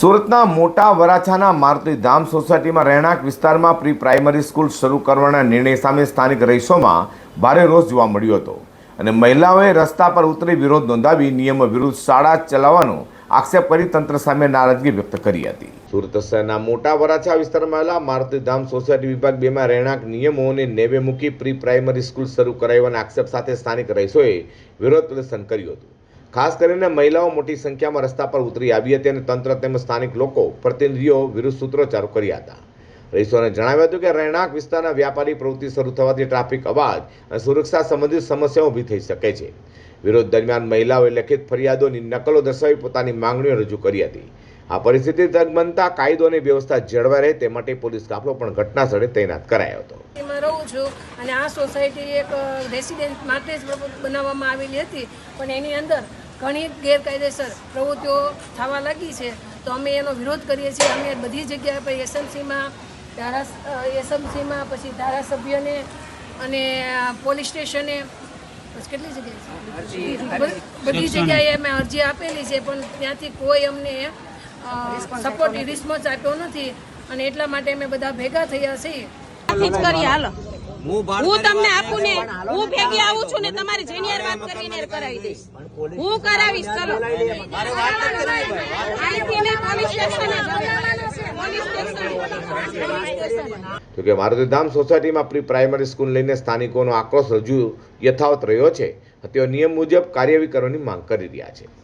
સુરતના મોટા વરાછાના મારુતિ ધામ સોસાયટીમાં રહેણાંક વિસ્તારમાં પ્રી પ્રાઇમરી સ્કૂલ શરૂ કરવાના નિર્ણય સામે સ્થાનિક રહીશોમાં ભારે રોષ જોવા મળ્યો હતો અને મહિલાઓએ રસ્તા પર ઉતરી વિરોધ નોંધાવી નિયમો વિરુદ્ધ શાળા ચલાવવાનો આક્ષેપ કરી તંત્ર સામે નારાજગી વ્યક્ત કરી હતી। સુરત શહેરના મોટા વરાછા વિસ્તારમાં આવેલા મારુતિ ધામ સોસાયટી વિભાગ 2 માં રહેણાંક નિયમોને નેવે મૂકી પ્રી પ્રાઇમરી સ્કૂલ શરૂ કરાવવાના આક્ષેપ સાથે સ્થાનિક રહીશોએ વિરોધ પ્રદર્શન કર્યું હતું। ખાસ કરીને મહિલાઓ મોટી સંખ્યામાં રસ્તા પર ઉતરી આવી હતી અને તંત્ર તેમજ સ્થાનિક લોકો પ્રતિનિધિઓ વિરુદ્ધ સૂત્રોચ્ચારો કર્યા હતા। રહીશોને જણાવ્યું હતું કે રહેણાંક વિસ્તારના વ્યાપારી પ્રવૃત્તિ શરૂ થવાથી ટ્રાફિક અવાજ અને સુરક્ષા સંબંધિત સમસ્યાઓ ઊભી થઈ શકે છે। વિરોધ દરમિયાન મહિલાઓએ લેખિત ફરિયાદોની નકલો દર્શાવી પોતાની માંગણીઓ રજૂ કરી હતી। આ પરિસ્થિતિ બનતા કાયદો અને વ્યવસ્થા જળવાઈ રહે તે માટે પોલીસ કાફલો પણ ઘટના સ્થળે તૈનાત કરાયો હતો। રહું છું અને આ સોસાયટી એક રેસિડેન્ટ માટે જ બનાવવામાં આવેલી હતી, પણ એની અંદર ઘણી ગેરકાયદેસર પ્રવૃત્તિઓ થવા લાગી છે, તો અમે એનો વિરોધ કરીએ છીએ। અમે બધી જગ્યાએ પર એસએમસીમાં પછી ધારાસભ્યને અને પોલીસ સ્ટેશને કેટલી જગ્યાએ બધી જગ્યાએ અમે અરજી આપેલી છે, પણ ત્યાંથી કોઈ અમને સપોર્ટ રિસ્પોન્સ આપ્યો નથી અને એટલા માટે અમે બધા ભેગા થયા છીએ। હું તમને આપું ને, હું ભેગી આવું છું ને, તમારી જેની યાર વાત કરવી ને કરાવી દઈશ, હું કરાવીશ। ચલો તો કે મારુતિ ધામ સોસાયટીમાં પ્રી પ્રાઇમરી સ્કૂલ લઈને સ્થાનિકોનો આક્રોશ રજૂ યથાવત રહ્યો છે। તેઓ નિયમ મુજબ કાર્યવાહી કરવાની માંગ કરી રહ્યા છે।